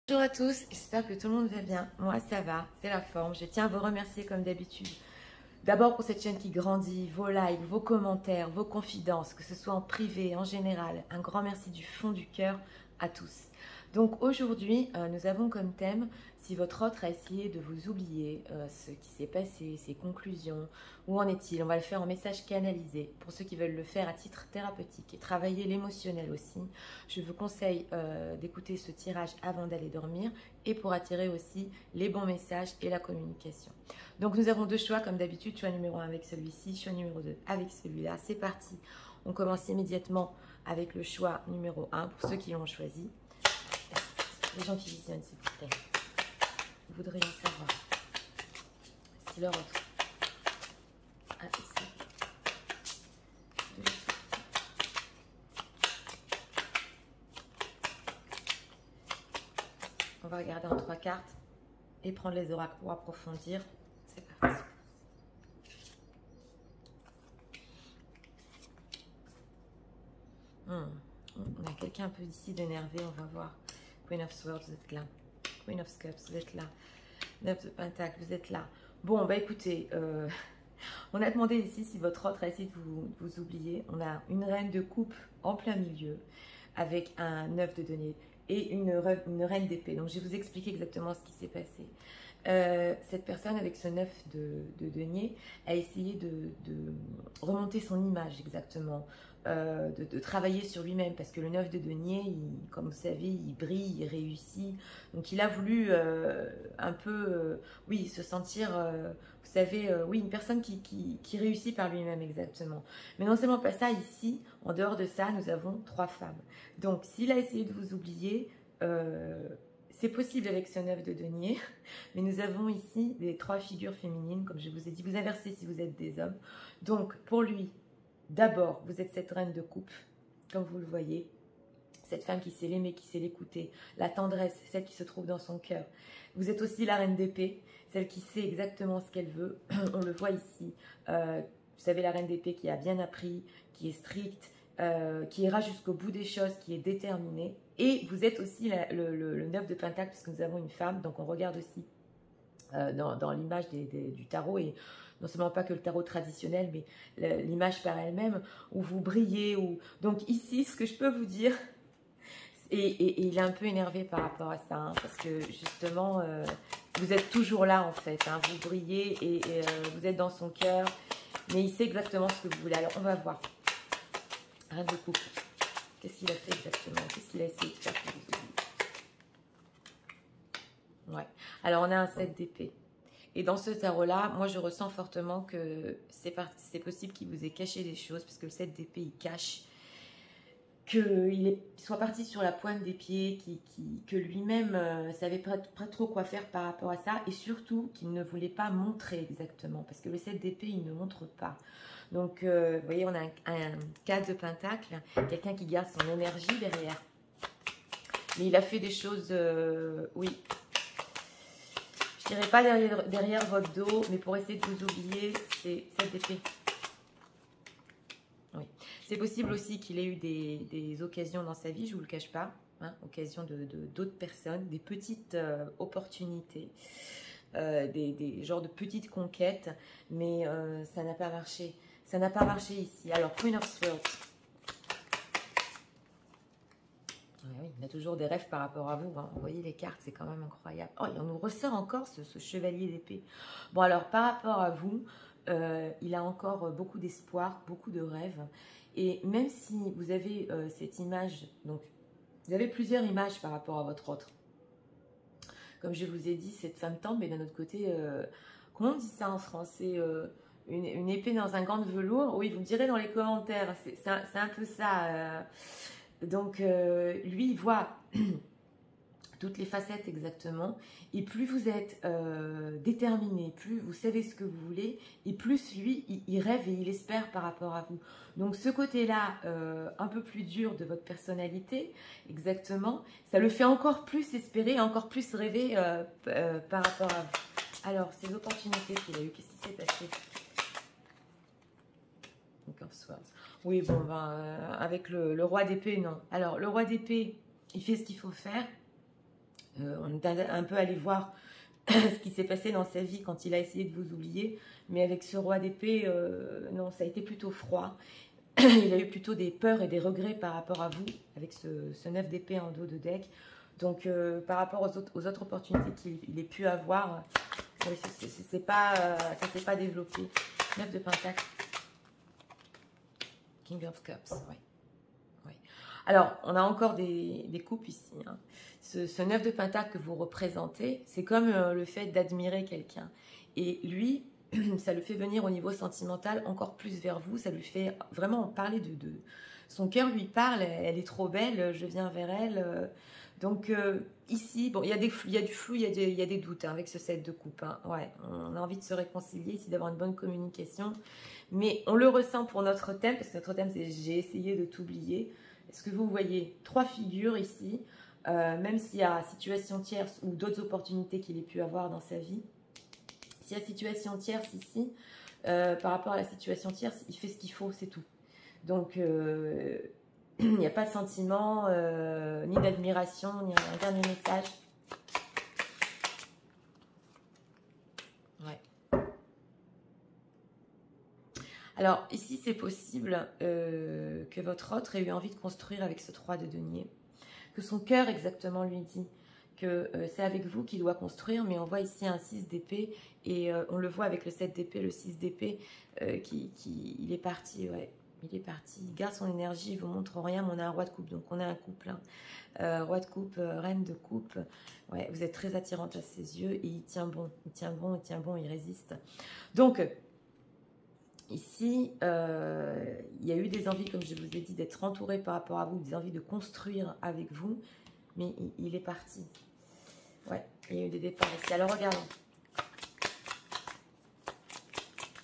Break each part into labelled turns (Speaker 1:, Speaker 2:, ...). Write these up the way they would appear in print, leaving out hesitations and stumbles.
Speaker 1: Bonjour à tous, j'espère que tout le monde va bien. Moi ça va, c'est la forme. Je tiens à vous remercier comme d'habitude. D'abord pour cette chaîne qui grandit, vos likes, vos commentaires, vos confidences, que ce soit en privé, en général. Un grand merci du fond du cœur à tous. Donc aujourd'hui, nous avons comme thème, si votre autre a essayé de vous oublier, ce qui s'est passé, ses conclusions, où en est-il? On va le faire en message canalisé. Pour ceux qui veulent le faire à titre thérapeutique et travailler l'émotionnel aussi, je vous conseille d'écouter ce tirage avant d'aller dormir et pour attirer aussi les bons messages et la communication. Donc nous avons deux choix comme d'habitude, choix numéro 1 avec celui-ci, choix numéro 2 avec celui-là. C'est parti, on commence immédiatement avec le choix numéro 1 pour ceux qui l'ont choisi. Les gens qui visionnent s'il vous plaît, vous voudriez en savoir si leur autre a essayé de les soutenir. On va regarder en 3 cartes et prendre les oracles pour approfondir. C'est parti. On a quelqu'un un peu ici d'énervé, on va voir. Queen of Swords, vous êtes là. Queen of Cups, vous êtes là. 9 de Pentacle, vous êtes là. Bon, bah écoutez, on a demandé ici si votre autre a essayé de vous oublier. On a une reine de coupe en plein milieu avec un 9 de denier et une reine d'épée. Donc je vais vous expliquer exactement ce qui s'est passé. Cette personne avec ce 9 de denier a essayé de remonter son image exactement, de travailler sur lui-même parce que le 9 de denier, comme vous savez, il brille, il réussit. Donc il a voulu un peu, oui, se sentir, vous savez, oui, une personne qui réussit par lui-même exactement. Mais non seulement pas ça, ici, en dehors de ça, nous avons 3 femmes. Donc s'il a essayé de vous oublier, c'est possible avec ce 9 de denier, mais nous avons ici les 3 figures féminines, comme je vous ai dit, vous inversez si vous êtes des hommes. Donc pour lui, d'abord, vous êtes cette reine de coupe, comme vous le voyez, cette femme qui sait l'aimer, qui sait l'écouter, la tendresse, celle qui se trouve dans son cœur. Vous êtes aussi la reine d'épée, celle qui sait exactement ce qu'elle veut, on le voit ici. Vous savez, la reine d'épée qui a bien appris, qui est stricte, qui ira jusqu'au bout des choses, qui est déterminée. Et vous êtes aussi le 9 de Pentacle, puisque nous avons une femme, donc on regarde aussi dans l'image du tarot, et non seulement pas que le tarot traditionnel, mais l'image par elle-même, où vous brillez. Donc ici, ce que je peux vous dire, et il est un peu énervé par rapport à ça, hein, parce que justement, vous êtes toujours là en fait, hein, vous brillez et vous êtes dans son cœur, mais il sait exactement ce que vous voulez. Alors on va voir. Reine de coupe. Qu'est-ce qu'il a fait exactement? Qu'est-ce qu'il a essayé de faire pour vous oublier? Ouais. Alors, on a un 7 d'épée. Et dans ce tarot-là, moi, je ressens fortement que c'est possible qu'il vous ait caché des choses, parce que le 7 d'épée, il cache qu'il soit parti sur la pointe des pieds, que lui-même ne savait pas trop quoi faire par rapport à ça, et surtout qu'il ne voulait pas montrer exactement, parce que le 7 d'épée, il ne montre pas. Donc, vous voyez, on a un 4 de pentacle, quelqu'un qui garde son énergie derrière. Mais il a fait des choses, oui, je dirais pas derrière votre dos, mais pour essayer de vous oublier, c'est 7 d'épée. Oui. C'est possible aussi qu'il ait eu des occasions dans sa vie, je ne vous le cache pas, hein, occasion d'autres personnes, des petites opportunités, des genres de petites conquêtes, mais ça n'a pas marché. Ça n'a pas marché ici. Alors, Queen of Swords. Oui, il a toujours des rêves par rapport à vous. Hein. Vous voyez les cartes, c'est quand même incroyable. Oh, il nous ressort encore ce chevalier d'épée. Bon, alors, par rapport à vous, il a encore beaucoup d'espoir, beaucoup de rêves. Et même si vous avez cette image, donc vous avez plusieurs images par rapport à votre autre. Comme je vous ai dit, cette femme tendre, mais d'un autre côté, comment on dit ça en français une épée dans un gant de velours? Oui, vous me direz dans les commentaires, c'est un peu ça. Donc, lui, il voit toutes les facettes exactement. Et plus vous êtes déterminé, plus vous savez ce que vous voulez, et plus lui, il rêve et il espère par rapport à vous. Donc, ce côté-là, un peu plus dur de votre personnalité, exactement, ça le fait encore plus espérer, encore plus rêver par rapport à vous. Alors, ces opportunités qu'il a eues, qu'est-ce qui s'est passé? Oui, bon, ben, avec le roi d'épée, non. Alors, le roi d'épée, il fait ce qu'il faut faire. On est un peu allé voir ce qui s'est passé dans sa vie quand il a essayé de vous oublier. Mais avec ce roi d'épée, non, ça a été plutôt froid. Il a eu plutôt des peurs et des regrets par rapport à vous, avec ce 9 d'épée en dos de deck. Donc, par rapport aux autres opportunités qu'il ait pu avoir, oui, ça ne s'est pas développé. 9 de pentacle. King of Cups, oui. Oui. Alors, on a encore des coupes ici. Hein. Ce 9 de pentacle que vous représentez, c'est comme le fait d'admirer quelqu'un. Et lui, ça le fait venir au niveau sentimental encore plus vers vous. Ça lui fait vraiment parler de... Son cœur lui parle, elle est trop belle, je viens vers elle. Donc ici, bon, il y a du flou, il y a des doutes hein, avec ce 7 de coupe. Hein. Ouais, on a envie de se réconcilier ici, d'avoir une bonne communication. Mais on le ressent pour notre thème, parce que notre thème, c'est « j'ai essayé de t'oublier ». Est-ce que vous voyez 3 figures ici, même s'il y a situation tierce ou d'autres opportunités qu'il ait pu avoir dans sa vie. S'il y a situation tierce ici, par rapport à la situation tierce, il fait ce qu'il faut, c'est tout. Donc, il n'y a pas de sentiment, ni d'admiration, ni un dernier message. Ouais. Alors, ici, c'est possible que votre autre ait eu envie de construire avec ce 3 de denier. Que son cœur, exactement, lui dit que c'est avec vous qu'il doit construire. Mais on voit ici un 6 d'épée. Et on le voit avec le 7 d'épée, le 6 d'épée, il est parti, ouais. Il est parti, il garde son énergie, il ne vous montre rien, mais on a un roi de coupe, donc on a un couple. Hein. Roi de coupe, reine de coupe, ouais, vous êtes très attirante à ses yeux et il tient bon, il tient bon, il tient bon, il résiste. Donc, ici, il y a eu des envies, comme je vous ai dit, d'être entouré par rapport à vous, des envies de construire avec vous, mais il est parti. Ouais, il y a eu des départs ici. Alors, regardons.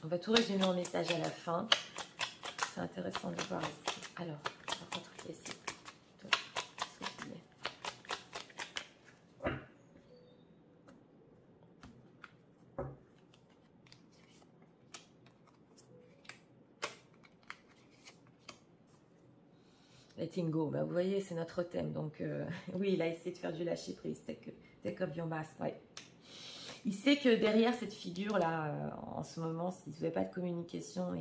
Speaker 1: On va tout résumer en message à la fin. C'est intéressant de voir ici. Alors, par contre, qui est ici? Letting go, bah, vous voyez, c'est notre thème. Donc, oui, il a essayé de faire du lâcher prise. Take off your mask, ouais. Il sait que derrière cette figure-là, en ce moment, si vous n'avez pas de communication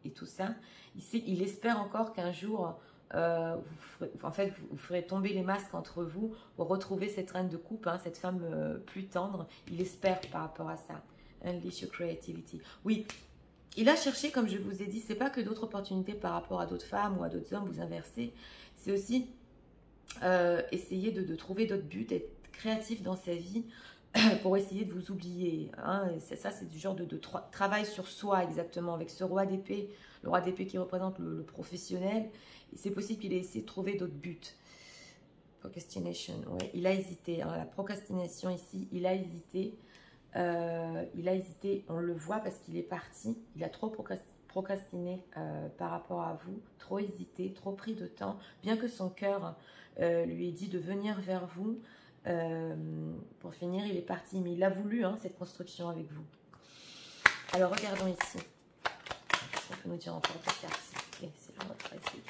Speaker 1: et tout ça, il espère encore qu'un jour, vous ferez tomber les masques entre vous pour retrouver cette reine de coupe, hein, cette femme plus tendre. Il espère par rapport à ça. Unleash your creativity. Oui, il a cherché, comme je vous ai dit, c'est pas que d'autres opportunités par rapport à d'autres femmes ou à d'autres hommes, vous inversez. C'est aussi essayer de trouver d'autres buts, être créatif dans sa vie, pour essayer de vous oublier. Hein. Ça, c'est du genre de travail sur soi, exactement, avec ce roi d'épée. Le roi d'épée qui représente le professionnel. C'est possible qu'il ait essayé de trouver d'autres buts. Procrastination, ouais, il a hésité. Hein. La procrastination ici, il a hésité. On le voit parce qu'il est parti. Il a trop procrastiné par rapport à vous. Trop hésité, trop pris de temps. Bien que son cœur lui ait dit de venir vers vous. Pour finir, il est parti, mais il a voulu hein, cette construction avec vous. Alors, regardons ici. Qu'est-ce qu'on peut nous dire encore de cartes? Okay, c'est notre ici.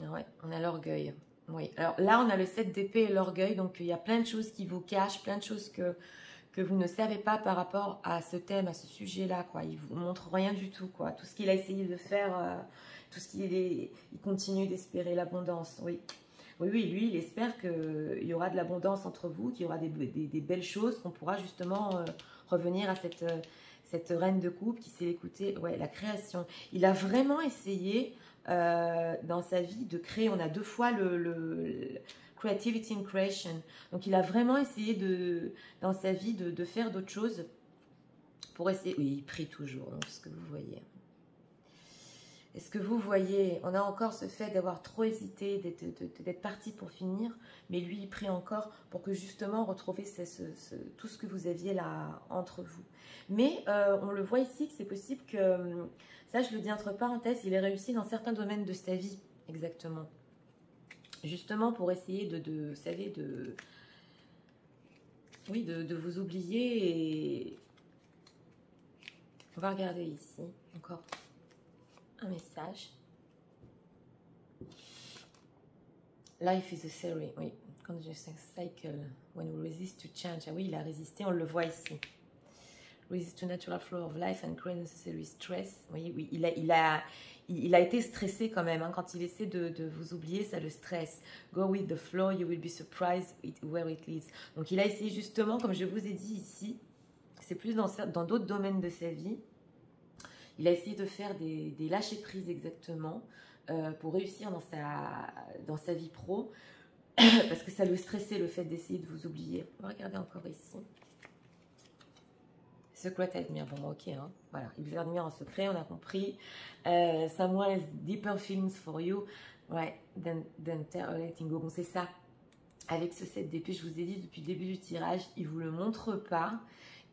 Speaker 1: Ouais, on a l'orgueil. Oui, alors là, on a le 7 d'épée et l'orgueil, donc il y a plein de choses qui vous cachent, plein de choses que vous ne savez pas par rapport à ce thème, à ce sujet-là, quoi. Il vous montre rien du tout, quoi. Tout ce qu'il a essayé de faire, tout ce il continue d'espérer l'abondance, oui. Oui, oui, lui, il espère qu'il y aura de l'abondance entre vous, qu'il y aura des belles choses, qu'on pourra justement revenir à cette reine de coupe qui s'est écoutée, ouais, la création. Il a vraiment essayé dans sa vie de créer, on a 2 fois le Creativity and Creation. Donc, il a vraiment essayé dans sa vie de faire d'autres choses pour essayer. Oui, il prie toujours, donc, ce que vous voyez. Est-ce que vous voyez, on a encore ce fait d'avoir trop hésité, d'être parti pour finir, mais lui, il prie encore pour que justement retrouver tout ce que vous aviez là entre vous. Mais on le voit ici que c'est possible que, ça je le dis entre parenthèses, il ait réussi dans certains domaines de sa vie, exactement. Justement pour essayer vous savez, oui, de vous oublier. Et on va regarder ici encore un message. Life is a series, oui. Condition cycle, when we resist to change. Ah oui, il a résisté, on le voit ici. Resist to natural flow of life and create necessary stress. Oui, oui, il a été stressé quand même. Hein. Quand il essaie de vous oublier, ça le stresse. Go with the flow, you will be surprised where it leads. Donc il a essayé justement, comme je vous ai dit ici, c'est plus dans d'autres domaines de sa vie. Il a essayé de faire des lâcher-prises exactement pour réussir dans sa vie pro. Parce que ça le stressait, le fait d'essayer de vous oublier. On va regarder encore ici. Secret admire. Bon, ok. Hein. Voilà. Il vous admire en secret, on a compris. Someone has deeper feelings for you. Ouais. Than letting go. Bon, c'est ça. Avec ce 7 d'épée, je vous ai dit depuis le début du tirage, il ne vous le montre pas.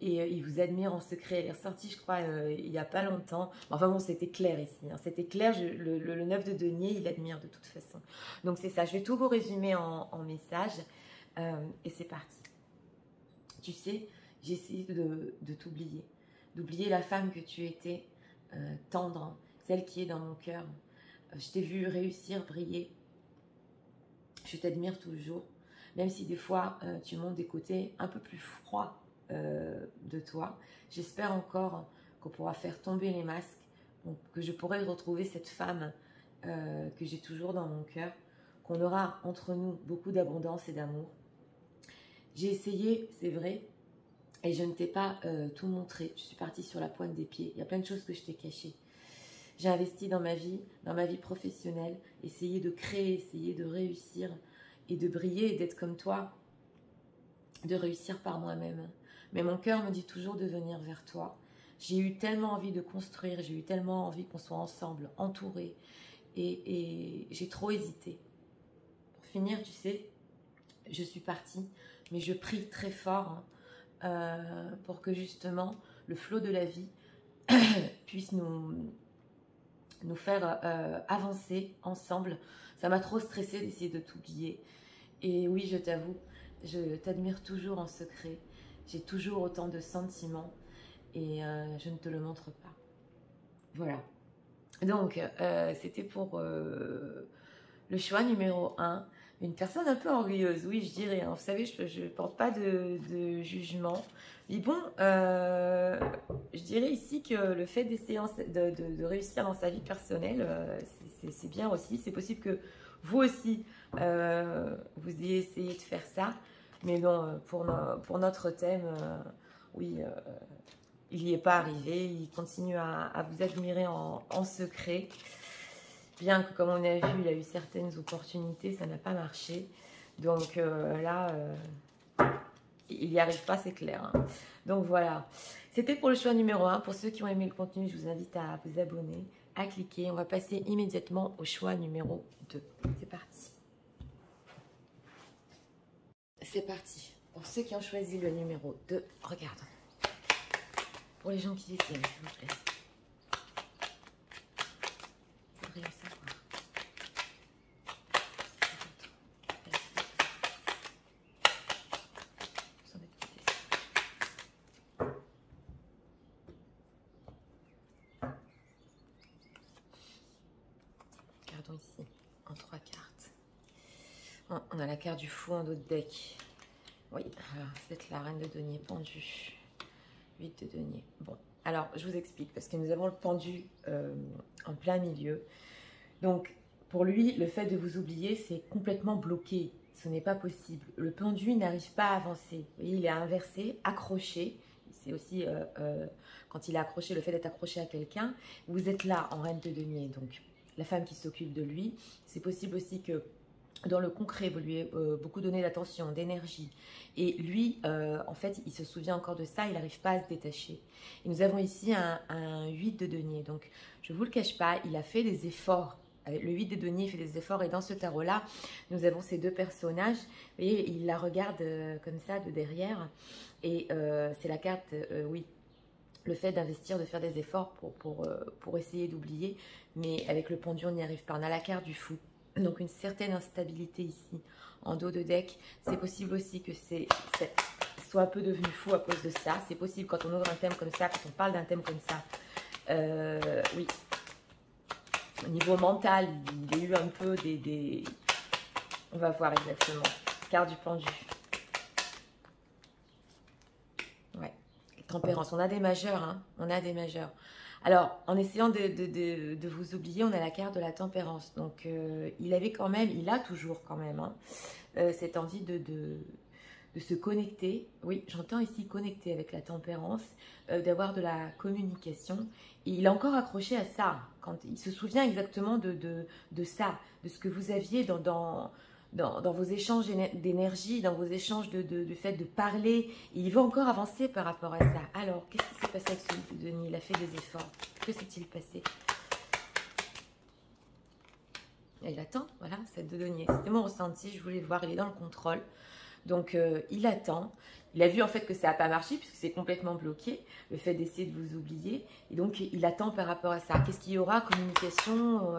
Speaker 1: Et il vous admire en secret. Elle est ressortie, je crois, il n'y a pas longtemps. Enfin bon, c'était clair ici. Hein. C'était clair, le 9 de denier, il admire de toute façon. Donc c'est ça, je vais tout vous résumer en message. Et c'est parti. Tu sais, j'ai essayé de t'oublier. D'oublier la femme que tu étais, tendre, celle qui est dans mon cœur. Je t'ai vu réussir, briller. Je t'admire toujours. Même si des fois, tu montres des côtés un peu plus froids de toi. J'espère encore qu'on pourra faire tomber les masques, que je pourrai retrouver cette femme que j'ai toujours dans mon cœur, qu'on aura entre nous beaucoup d'abondance et d'amour. J'ai essayé, c'est vrai, et je ne t'ai pas tout montré. Je suis partie sur la pointe des pieds. Il y a plein de choses que je t'ai cachées. J'ai investi dans ma vie professionnelle, essayé de créer, essayer de réussir et de briller et d'être comme toi, de réussir par moi-même. Mais mon cœur me dit toujours de venir vers toi. J'ai eu tellement envie de construire, j'ai eu tellement envie qu'on soit ensemble, entourés. Et j'ai trop hésité. Pour finir, tu sais, je suis partie, mais je prie très fort pour que justement le flot de la vie puisse nous faire avancer ensemble. Ça m'a trop stressée d'essayer de t'oublier. Et oui, je t'avoue, je t'admire toujours en secret. J'ai toujours autant de sentiments et je ne te le montre pas. Voilà. Donc, c'était pour le choix numéro 1. Une personne un peu orgueilleuse, oui, je dirais. Hein. Vous savez, je ne porte pas de jugement. Mais bon, je dirais ici que le fait d'essayer de réussir dans sa vie personnelle, c'est bien aussi. C'est possible que vous aussi, vous ayez essayé de faire ça. Mais non, pour notre thème, oui, il n'y est pas arrivé. Il continue à vous admirer en secret. Bien que, comme on a vu, il a eu certaines opportunités, ça n'a pas marché. Donc là, il n'y arrive pas, c'est clair. Hein. Donc voilà, c'était pour le choix numéro 1. Pour ceux qui ont aimé le contenu, je vous invite à vous abonner, à cliquer. On va passer immédiatement au choix numéro 2. C'est parti. C'est parti. Pour ceux qui ont choisi le numéro 2, regardons. Pour les gens qui détiennent, s'il vous plaît. Il faudrait le savoir. Regardons ici, en 3 cartes. On a la carte du fou en d'autres decks. Oui, c'est la reine de denier pendue. 8 de denier. Bon, alors je vous explique parce que nous avons le pendu en plein milieu. Donc, pour lui, le fait de vous oublier, c'est complètement bloqué. Ce n'est pas possible. Le pendu n'arrive pas à avancer. Vous voyez, il est inversé, accroché. C'est aussi quand il est accroché, le fait d'être accroché à quelqu'un. Vous êtes là en reine de denier, donc la femme qui s'occupe de lui. C'est possible aussi que dans le concret, vous lui avez beaucoup donné d'attention, d'énergie. Et lui, en fait, il se souvient encore de ça, il n'arrive pas à se détacher. Et nous avons ici un 8 de denier. Donc, je ne vous le cache pas, il a fait des efforts. Le 8 de denier fait des efforts. Et dans ce tarot-là, nous avons ces deux personnages. Vous voyez, il la regarde comme ça, de derrière. Et c'est la carte, oui, le fait d'investir, de faire des efforts pour essayer d'oublier. Mais avec le pendu, on n'y arrive pas. On a la carte du fou. Donc une certaine instabilité ici en dos de deck. C'est possible aussi que c'est soit un peu devenu fou à cause de ça. C'est possible quand on ouvre un thème comme ça, quand on parle d'un thème comme ça. Oui. Au niveau mental, il y a eu un peu des... On va voir exactement. Carte du pendu. Ouais. Tempérance. On a des majeurs, hein. On a des majeurs. Alors, en essayant de vous oublier, on a la carte de la tempérance. Donc, il avait quand même, il a toujours quand même, hein, cette envie de se connecter. Oui, j'entends ici connecter avec la tempérance, d'avoir de la communication. Et il est encore accroché à ça. Quand il se souvient exactement de ça, de ce que vous aviez dans vos échanges d'énergie, dans vos échanges du fait de parler. Et il veut encore avancer par rapport à ça. Alors, qu'est-ce qui s'est passé avec celui de Denis? Il a fait des efforts. Que s'est-il passé? Et il attend, voilà, cette de denier. C'était mon ressenti, je voulais voir, il est dans le contrôle. Donc, il attend. Il a vu en fait que ça n'a pas marché puisque c'est complètement bloqué, le fait d'essayer de vous oublier. Et donc, il attend par rapport à ça. Qu'est-ce qu'il y aura? Communication,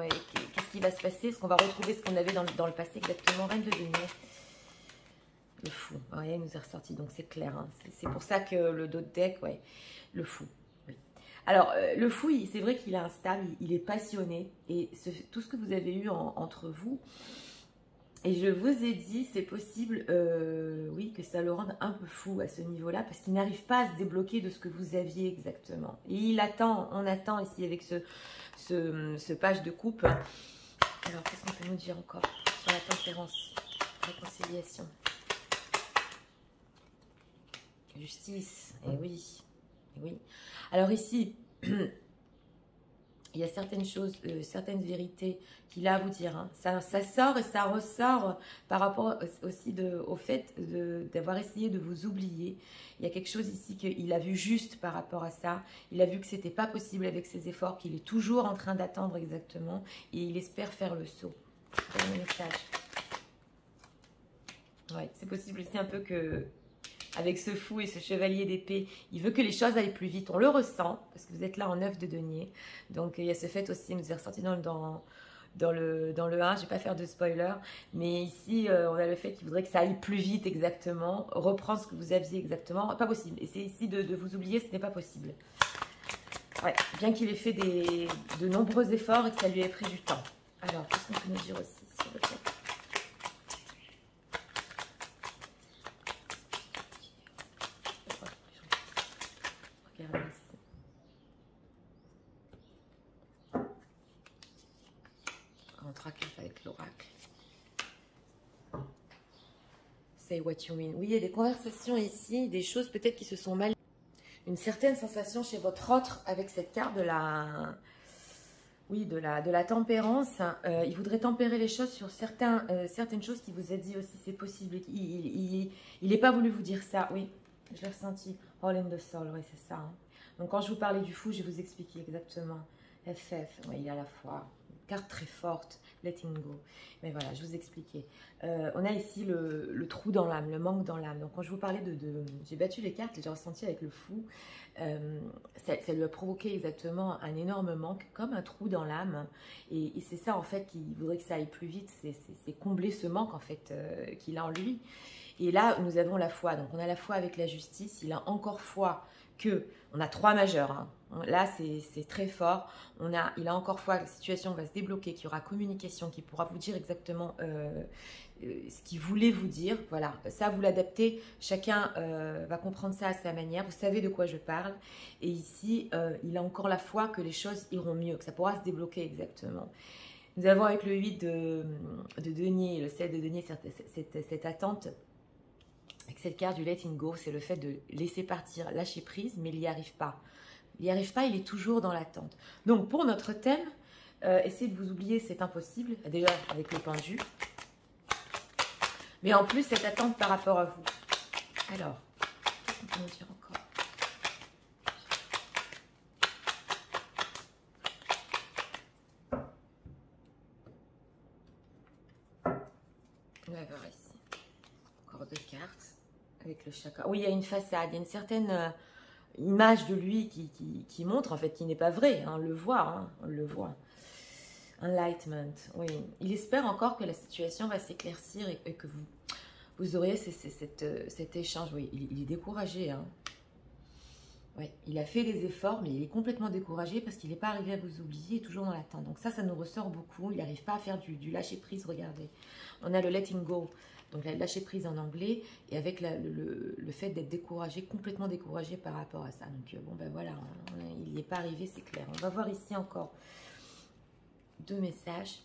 Speaker 1: qu'est-ce qui va se passer? Est-ce qu'on va retrouver ce qu'on avait dans le passé exactement? Reine de denier. Le fou. Vous voyez, il nous est ressorti, donc c'est clair. Hein. C'est pour ça que le dos de deck, ouais, le fou. Oui. Alors, le fou, c'est vrai qu'il est instable, il est passionné. Et tout ce que vous avez eu entre vous... Et je vous ai dit, c'est possible, oui, que ça le rende un peu fou à ce niveau-là, parce qu'il n'arrive pas à se débloquer de ce que vous aviez exactement. Et il attend, on attend ici avec ce page de coupe. Alors, qu'est-ce qu'on peut nous dire encore sur la tempérance, réconciliation, justice, et oui, et oui. Alors ici... Il y a certaines choses, certaines vérités qu'il a à vous dire. Hein. Ça sort et ça ressort par rapport aussi au fait d'avoir essayé de vous oublier. Il y a quelque chose ici qu'il a vu juste par rapport à ça. Il a vu que ce n'était pas possible avec ses efforts, qu'il est toujours en train d'attendre exactement. Et il espère faire le saut. Dernier message. Ouais, c'est possible aussi un peu que... Avec ce fou et ce chevalier d'épée, il veut que les choses aillent plus vite. On le ressent, parce que vous êtes là en 9 de denier. Donc, il y a ce fait aussi, il nous est ressorti dans le 1. Je ne vais pas faire de spoiler. Mais ici, on a le fait qu'il voudrait que ça aille plus vite exactement. Reprendre ce que vous aviez exactement. Pas possible. Et c'est ici de vous oublier, ce n'est pas possible. Ouais, bien qu'il ait fait de nombreux efforts et que ça lui ait pris du temps. Alors, qu'est-ce qu'on peut nous dire aussi sur le fait? Avec l'oracle. Say what you mean. Oui, il y a des conversations ici, des choses peut-être qui se sont mal. Une certaine sensation chez votre autre avec cette carte de la... Oui, de la tempérance. Il voudrait tempérer les choses sur certaines choses qu'il vous a dit aussi, c'est possible. Il n'est pas voulu vous dire ça, oui. Je l'ai ressenti. All in the soul, oui, c'est ça. Hein. Donc, quand je vous parlais du fou, je vais vous expliquer exactement. FF, oui, il y a la foi. Carte très forte, letting go. Mais voilà, je vous expliquais. On a ici le trou dans l'âme, le manque dans l'âme. Donc, quand je vous parlais j'ai battu les cartes, j'ai ressenti avec le fou. Ça lui a provoqué exactement un énorme manque, comme un trou dans l'âme. Et c'est ça, en fait, qu'il voudrait que ça aille plus vite. C'est combler ce manque, en fait, qu'il a en lui. Et là, nous avons la foi. Donc, on a la foi avec la justice. Il a encore foi que... On a 3 majeurs. Hein. Là, c'est très fort. Il a encore foi que la situation va se débloquer, qu'il y aura communication, qu'il pourra vous dire exactement ce qu'il voulait vous dire. Voilà, ça, vous l'adaptez. Chacun va comprendre ça à sa manière. Vous savez de quoi je parle. Et ici, il a encore la foi que les choses iront mieux, que ça pourra se débloquer exactement. Nous avons avec le 8 de denier, le 7 de denier, cette attente. Avec cette carte du letting go, c'est le fait de laisser partir, lâcher prise, mais il n'y arrive pas. Il n'y arrive pas, il est toujours dans l'attente. Donc, pour notre thème, essayez de vous oublier, c'est impossible. Déjà, avec le pendu. Mais en plus, cette attente par rapport à vous. Alors, qu'est-ce qu'on peut nous dire encore? On va voir ici. Encore 2 cartes. Avec le chakra. Oui, il y a une façade, il y a une certaine image de lui qui montre, en fait, qui n'est pas vrai. Hein, on le voit, hein, on le voit. Enlightenment, oui. Il espère encore que la situation va s'éclaircir et que vous auriez cet échange. Oui, il est découragé. Hein. Ouais, il a fait des efforts, mais il est complètement découragé parce qu'il n'est pas arrivé à vous oublier, il est toujours dans l'attente. Donc ça nous ressort beaucoup. Il n'arrive pas à faire du lâcher-prise, regardez. On a le letting go, donc la lâcher-prise en anglais, et avec le fait d'être découragé, complètement découragé par rapport à ça. Donc bon, ben voilà, il n'y est pas arrivé, c'est clair. On va voir ici encore 2 messages.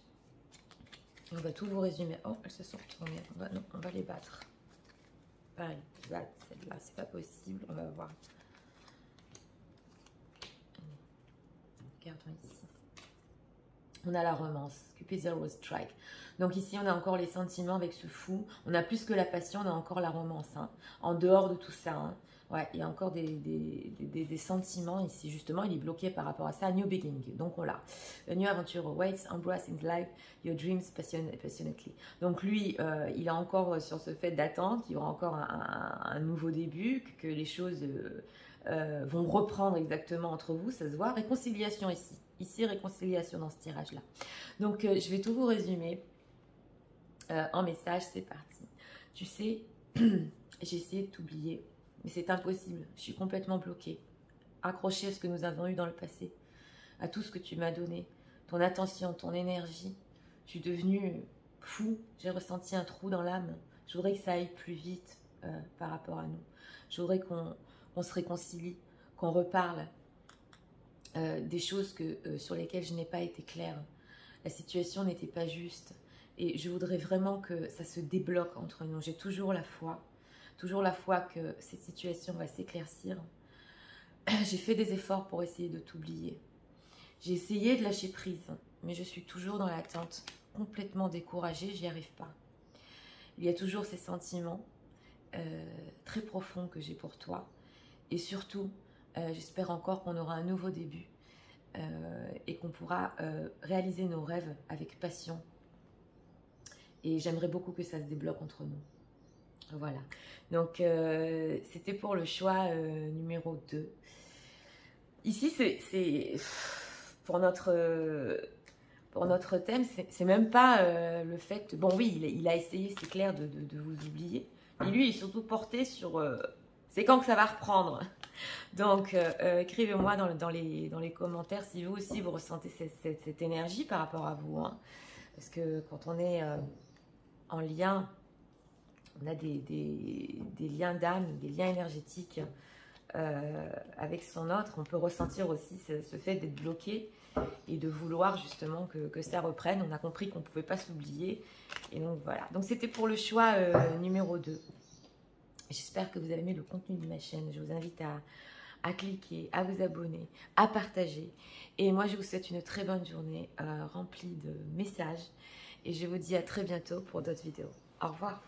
Speaker 1: Et on va tout vous résumer. Oh, elles se sont retournées. Non, on va les battre. Pareil, celle-là, c'est pas possible. On va voir. Regardons ici. On a la romance. Cupid Zero Strike. Donc ici, on a encore les sentiments avec ce fou. On a plus que la passion, on a encore la romance. Hein. En dehors de tout ça. Hein. Ouais, il y a encore des sentiments ici. Justement, il est bloqué par rapport à ça. New beginning. Donc on l'a. A new adventure awaits. Embrace in life your dreams passionately. Donc lui, il a encore sur ce fait d'attendre qu'il y aura encore un nouveau début, que les choses vont reprendre exactement entre vous. Ça se voit. Réconciliation ici. Ici, réconciliation dans ce tirage-là. Donc, je vais tout vous résumer en message. C'est parti. Tu sais, j'ai essayé de t'oublier, mais c'est impossible. Je suis complètement bloquée. Accrochée à ce que nous avons eu dans le passé, à tout ce que tu m'as donné, ton attention, ton énergie. Je suis devenue fou. J'ai ressenti un trou dans l'âme. Je voudrais que ça aille plus vite par rapport à nous. Je voudrais qu'on se réconcilie, qu'on reparle. Des choses sur lesquelles je n'ai pas été claire. La situation n'était pas juste. Et je voudrais vraiment que ça se débloque entre nous. J'ai toujours la foi que cette situation va s'éclaircir. J'ai fait des efforts pour essayer de t'oublier. J'ai essayé de lâcher prise, mais je suis toujours dans l'attente, complètement découragée, j'y arrive pas. Il y a toujours ces sentiments très profonds que j'ai pour toi. Et surtout, j'espère encore qu'on aura un nouveau début et qu'on pourra réaliser nos rêves avec passion. Et j'aimerais beaucoup que ça se débloque entre nous. Voilà. Donc, c'était pour le choix numéro 2. Ici, c'est pour notre thème, c'est même pas le fait... Bon, oui, il a essayé, c'est clair, de vous oublier. Et lui, il est surtout porté sur... c'est quand que ça va reprendre. Donc, écrivez-moi dans les commentaires si vous aussi vous ressentez cette énergie par rapport à vous. Hein. Parce que quand on est en lien, on a des liens d'âme, des liens énergétiques avec son autre. On peut ressentir aussi ce fait d'être bloqué et de vouloir justement que ça reprenne. On a compris qu'on ne pouvait pas s'oublier. Et donc, voilà. Donc, c'était pour le choix numéro 2. J'espère que vous avez aimé le contenu de ma chaîne. Je vous invite à cliquer, à vous abonner, à partager. Et moi, je vous souhaite une très bonne journée remplie de messages. Et je vous dis à très bientôt pour d'autres vidéos. Au revoir.